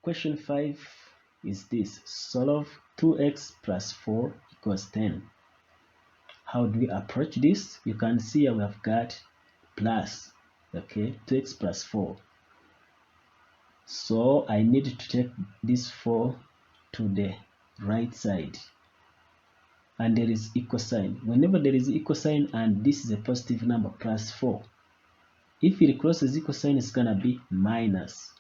question 5 is this: solve 2x plus 4 equals 10. How do we approach this? You can see we have got plus, okay, 2x plus 4. So I need to take this 4 to the right side, and there is equal sign. Whenever there is equal sign and this is a positive number, plus 4, if it crosses equal sign, it's gonna be minus.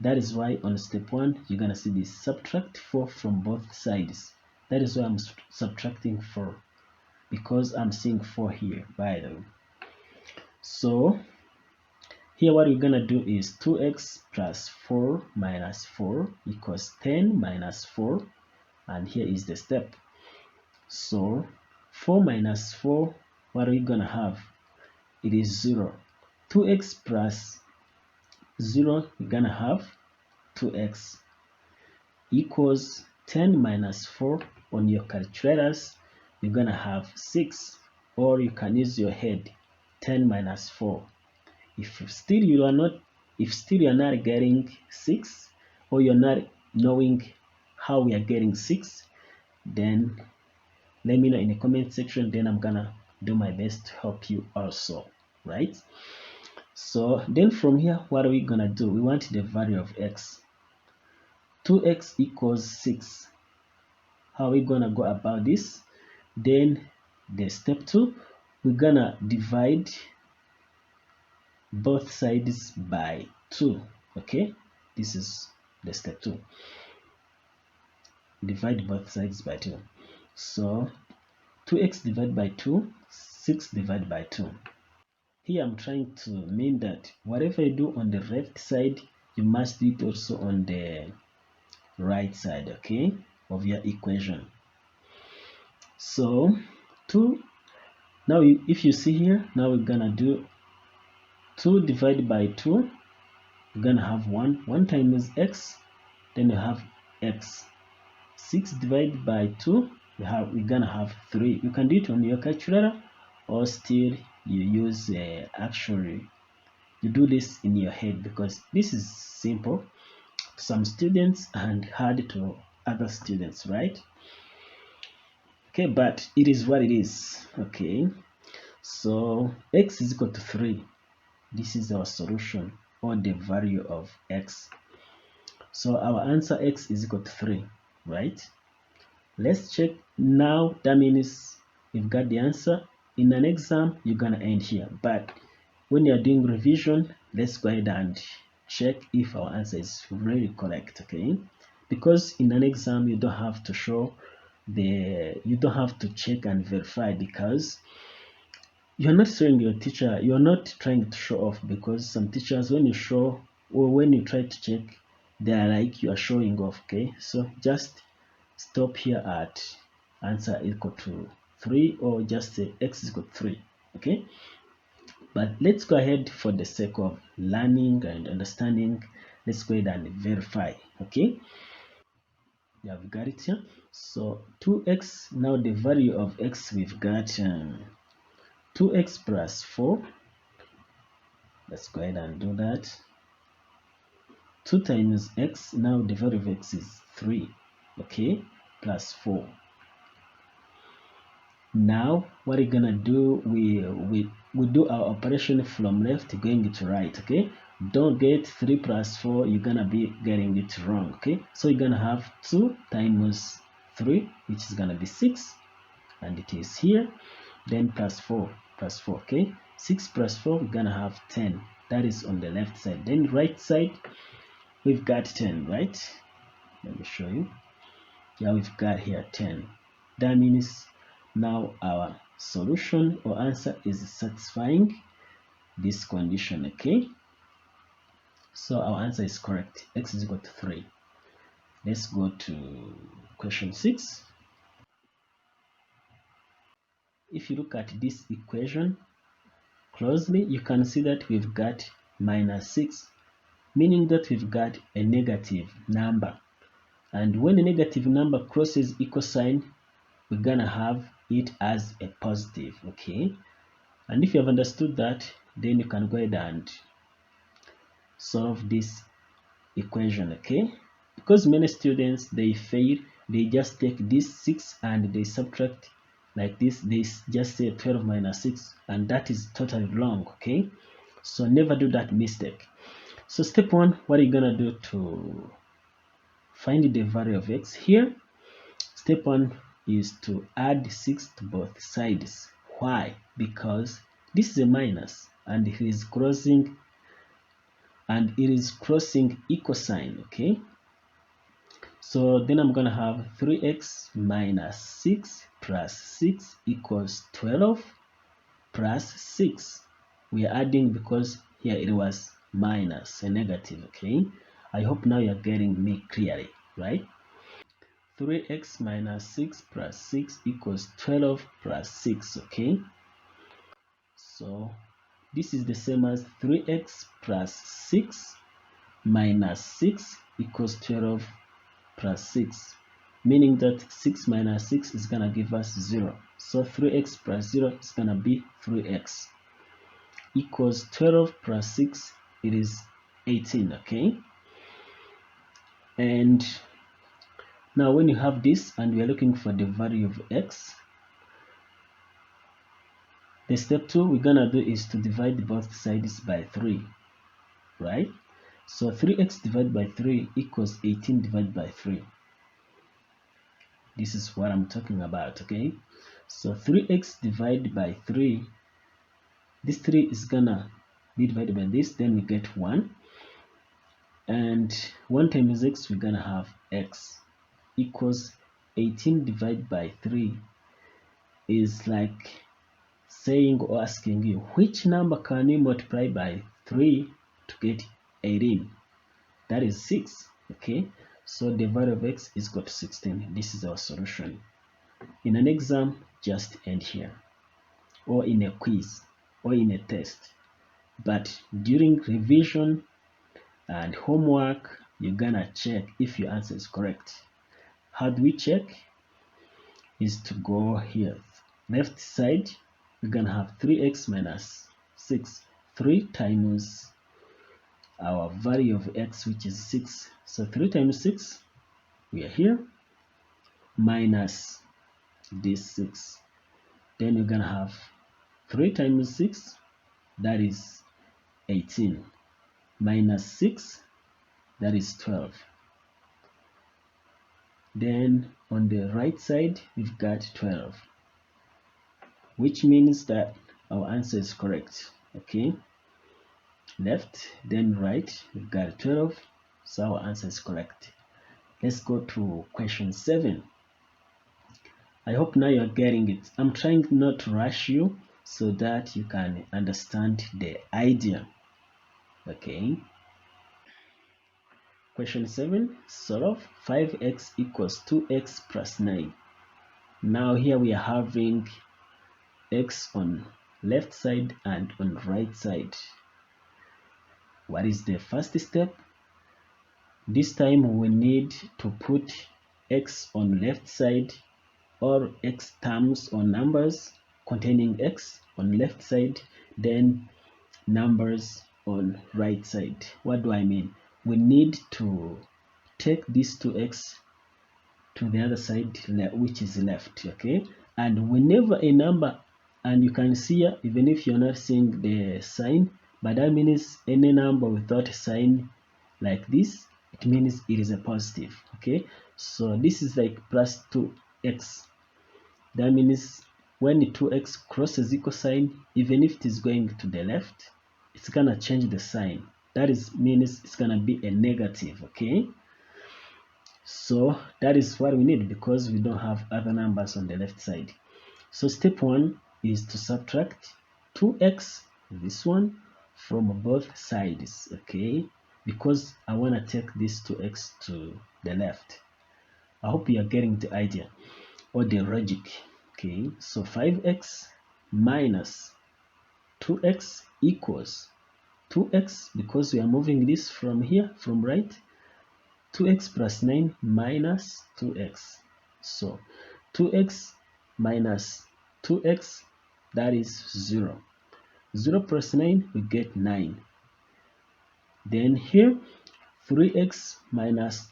That is why on step 1 you're gonna see this: subtract 4 from both sides. That is why I'm subtracting 4, because I'm seeing 4 here, by the way. So here what we're gonna do is 2x plus 4 minus 4 equals 10 minus 4, and here is the step. So 4 minus 4, what are we gonna have? It is 0. 2x plus 0, we're gonna have 2x equals 10 minus 4. On your calculators, you're gonna have 6, or you can use your head. 10 minus 4. If still you are not getting 6, or you're not knowing how we are getting 6, then let me know in the comment section, then I'm gonna do my best to help you also, right? So then from here, what are we gonna do? We want the value of x. 2x equals 6. How are we gonna go about this? Then the step 2, we're gonna divide both sides by 2. Okay, this is the step 2. Divide both sides by 2. So 2x divided by 2, 6 divided by 2. Here I'm trying to mean that whatever you do on the left side, you must do it also on the right side, okay, of your equation. So 2, now if you see here, now we're gonna do 2 divided by 2, we're gonna have 1 times x, then you have x. 6 divided by 2, we're gonna have 3. You can do it on your calculator, or still you use actually you do this in your head, because this is simple to some students and hard to other students, right? Okay, but it is what it is. Okay, so x is equal to 3. This is our solution, or the value of x. So our answer, x is equal to 3, right? Let's check now. That means you've got the answer. In an exam, you're gonna end here, but when you're doing revision, let's go ahead and check if our answer is really correct, okay? Because in an exam, you don't have to check and verify, because you're not showing your teacher, you're not trying to show off, because some teachers, when you show or when you try to check, they are like you are showing off, okay? So just stop here at answer equal to 3, or just say x is equal to 3, okay? But let's go ahead, for the sake of learning and understanding, let's go ahead and verify, okay? Yeah, we got it here. So 2x, now the value of x, we've got 2x plus 4. Let's go ahead and do that. 2 times x, now the value of x is 3, okay, plus 4. Now what we're gonna do, we do our operation from left going to right, okay? Don't get 3 plus 4, you're gonna be getting it wrong, okay? So you're gonna have 2 times 3, which is gonna be 6, and it is here. Then plus 4, okay? 6 plus 4, we're gonna have 10. That is on the left side. Then right side, we've got 10, right? Let me show you. Yeah, we've got here 10. That means now our solution or answer is satisfying this condition, okay? So our answer is correct. X is equal to 3. Let's go to question 6. If you look at this equation closely, you can see that we've got minus 6, meaning that we've got a negative number. And when a negative number crosses equal sign, we're gonna have it as a positive, okay? And if you have understood that, then you can go ahead and solve this equation, okay? because many students they fail, they just take this 6 and they subtract like this. They just say 12 minus 6, and that is totally wrong. Okay, so never do that mistake. So step 1, what are you gonna do to find the value of x here? Step 1 is to add 6 to both sides. Why? Because this is a minus and it is crossing equal sign. Okay, so then I'm gonna have 3x minus 6 plus 6 equals 12 plus 6. We are adding because here it was minus, a negative. Okay, I hope now you're getting me clearly, right? 3x minus 6 plus 6 equals 12 plus 6. Okay, so this is the same as 3x plus 6 minus 6 equals 12 plus 6, meaning that 6 minus 6 is gonna give us 0. So 3x plus 0 is gonna be 3x equals 12 plus 6, it is 18. Okay, and now when you have this and we are looking for the value of x, the step 2 we're gonna do is to divide both sides by 3, right? So 3x divided by 3 equals 18 divided by 3. This is what I'm talking about. Okay, so 3x divided by 3, this 3 is gonna be divided by this, then we get 1, and 1 times x, we're gonna have x equals 18 divided by 3 is like saying or asking you, which number can you multiply by 3 to get 18? That is 6. Okay, so the value of x is equal to 16. This is our solution. In an exam, just end here, or in a quiz, or in a test. But during revision and homework, you're gonna check if your answer is correct. How do we check? Is to go here, left side, we're gonna have 3x minus 6, 3 times our value of x, which is 6. So 3 times 6, we are here, minus this 6. Then you're gonna have 3 times 6, that is 18, minus 6, that is 12. Then on the right side, we've got 12, which means that our answer is correct. Okay, left, then right, we've got 12, so our answer is correct. Let's go to question 7. I hope now you're getting it. I'm trying not to rush you so that you can understand the idea. Okay, question 7, solve 5x equals 2x plus 9. Now here we are having x on left side and on right side. What is the first step? This time we need to put x on left side, or x terms or numbers containing x on left side, then numbers on right side. What do I mean? We need to take these 2x to the other side, which is left. Okay, and whenever a number, and you can see here, even if you're not seeing the sign, but that means any number without a sign like this, it means it is a positive. Okay, so this is like plus 2x. That means when the 2x crosses equal sign, even if it is going to the left, it's gonna change the sign. That is means it's gonna be a negative. Okay, so that is what we need because we don't have other numbers on the left side. So step 1 is to subtract 2x, this one, from both sides. Okay, because I want to take this 2x to the left. I hope you are getting the idea or the logic. Okay, so 5x minus 2x equals 2x, because we are moving this from here, from right, 2x plus 9 minus 2x. So 2x minus 2x, that is 0. 0 plus 9, we get 9. Then here, 3x minus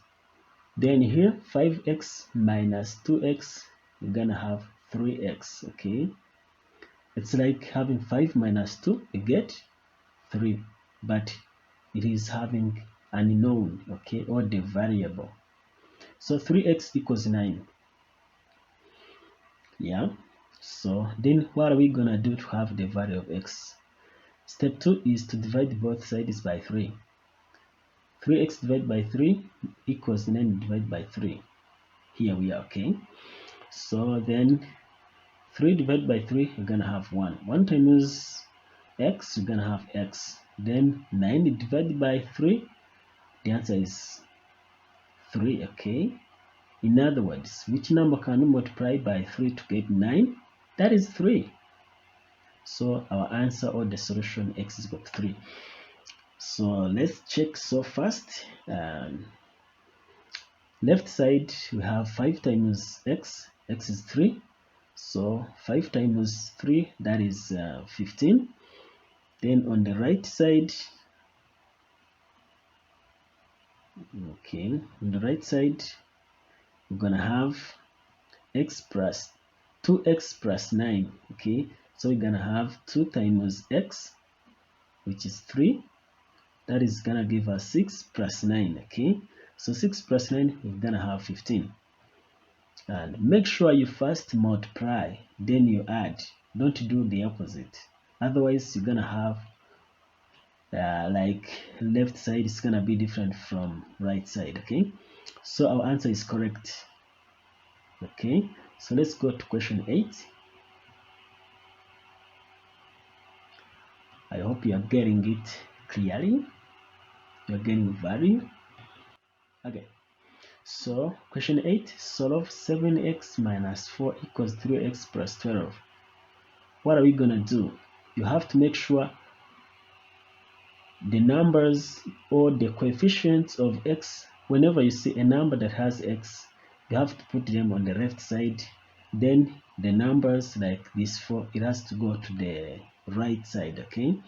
Then here 5x minus 2x, we're gonna have 3x. Okay, it's like having 5 minus 2, you get 3, but it is having unknown, okay, or the variable. So 3x equals 9. Yeah, so then what are we gonna do to have the value of x? Step 2 is to divide both sides by 3. 3x divided by 3 equals 9 divided by 3. Here we are, okay? So then 3 divided by 3, you're gonna have 1. 1 times x, you're gonna have x. Then 9 divided by 3, the answer is 3, okay? In other words, which number can we multiply by 3 to get 9? That is 3. So our answer or the solution x is equal to 3. So let's check so fast. Left side we have 5 times x, x is 3. So 5 times 3, that is 15. Then on the right side, okay, on the right side, we're gonna have x plus 2x plus 9, okay? So we're gonna have 2 times x, which is 3. That is gonna give us 6 plus 9, okay? So 6 plus 9, we're gonna have 15. And make sure you first multiply, then you add. Don't do the opposite. Otherwise, you're gonna have like left side is gonna be different from right side, okay? So our answer is correct. Okay, so let's go to question 8. I hope you are getting it clearly. You are getting value. Okay, so question 8, solve 7x minus 4 equals 3x plus 12. What are we gonna do? You have to make sure the numbers or the coefficients of x, whenever you see a number that has x, you have to put them on the left side. Then the numbers like this 4, it has to go to the right side, okay?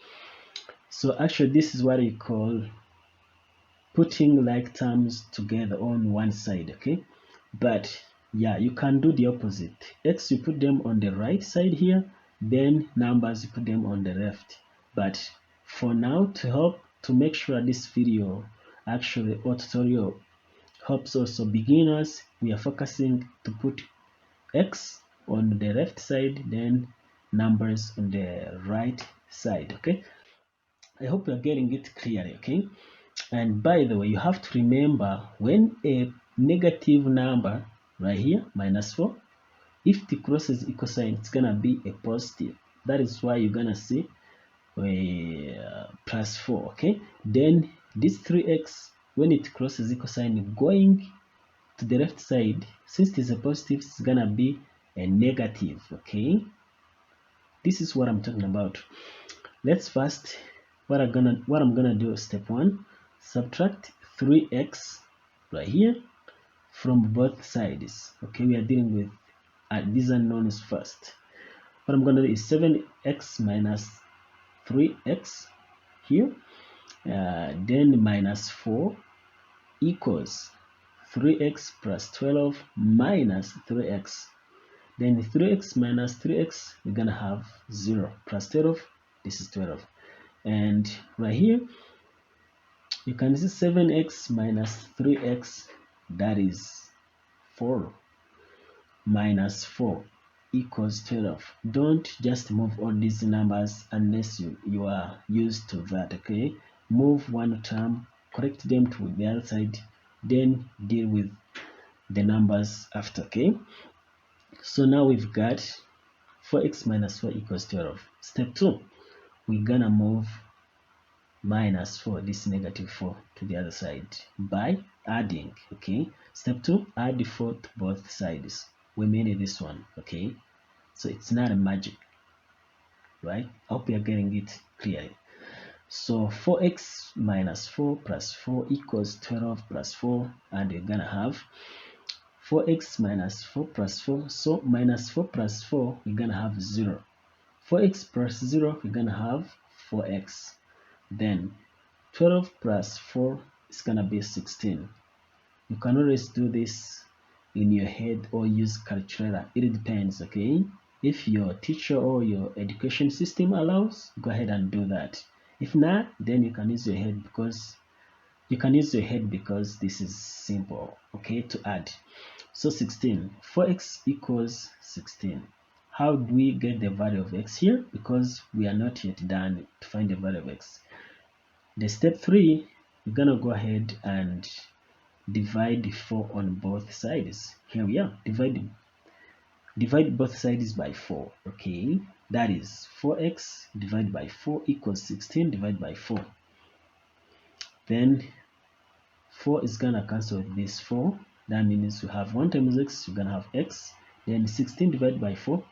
So actually this is what you call putting like terms together on one side, okay? But yeah, you can do the opposite. X, you put them on the right side here, then numbers, you put them on the left. But for now, to help to make sure this video actually or tutorial helps also beginners, we are focusing to put x on the left side, then numbers on the right side, okay? I hope you're getting it clearly, okay? And by the way, you have to remember when a negative number right here, minus 4, if it crosses equal sign, it's gonna be a positive. That is why you're gonna see plus 4, okay? Then this 3x, when it crosses equal sign going to the left side, since it is a positive, it's gonna be a negative, okay? This is what I'm talking about. Let's first, what I'm gonna do, step 1, subtract 3x right here from both sides. Okay, we are dealing with these unknowns first. What I'm gonna do is 7x minus 3x here, then minus 4 equals 3x plus 12 minus 3x. Then 3x minus 3x, we're gonna have 0 plus 12, this is 12. And right here, you can see 7x minus 3x, that is 4 minus 4 equals 12. Don't just move all these numbers unless you are used to that, okay? Move one term, correct them to the other side, then deal with the numbers after, okay? So now we've got 4x minus 4 equals 12. Step 2, we're gonna move minus 4, this negative 4, to the other side by adding, okay? Step 2, add 4 to both sides. We made this one, okay? So it's not a magic, right? I hope you're getting it clearly. So 4x minus 4 plus 4 equals 12 plus 4, and you're gonna have 4x minus 4 plus 4. So minus 4 plus 4, we're gonna have 0. 4x plus 0, we're gonna have 4x. Then 12 plus 4 is gonna be 16. You can always do this in your head or use calculator. It depends, okay? If your teacher or your education system allows, go ahead and do that. If not, then you can use your head because this is simple, okay, to add. So 16, 4x equals 16. How do we get the value of x here? Because we are not yet done to find the value of x. The step 3, we're gonna go ahead and divide 4 on both sides. Here we are, divide both sides by 4, okay? That is 4x divided by 4 equals 16 divided by 4. Then 4 is gonna cancel with this 4. That means we have 1 times x, we're gonna have x. Then 16 divided by 4,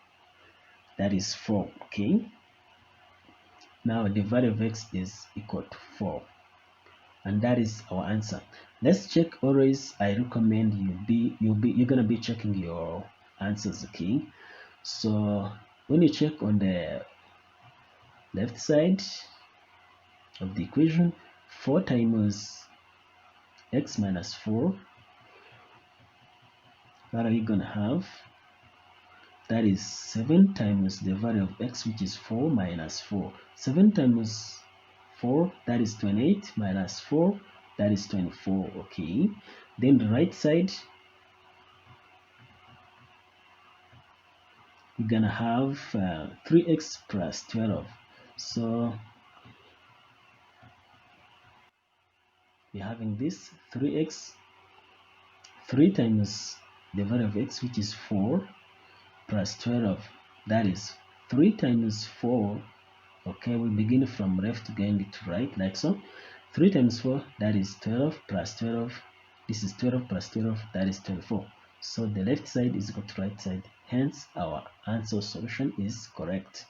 that is 4, okay? Now the value of x is equal to 4. And that is our answer. Let's check. Always I recommend you're gonna be checking your answers, okay? So when you check on the left side of the equation, 4 times x minus 4, what are we gonna have? That is 7 times the value of x, which is 4 minus 4. 7 times 4, that is 28, minus 4, that is 24, okay? Then the right side, we're gonna have 3x plus 12. So we're having this 3x, 3 times the value of x, which is 4, plus 12, that is 3 times 4, okay? We begin from left going to right, like so. 3 times 4, that is 12, plus 12, this is 12 plus 12, that is 24. So the left side is equal to right side, hence our answer solution is correct.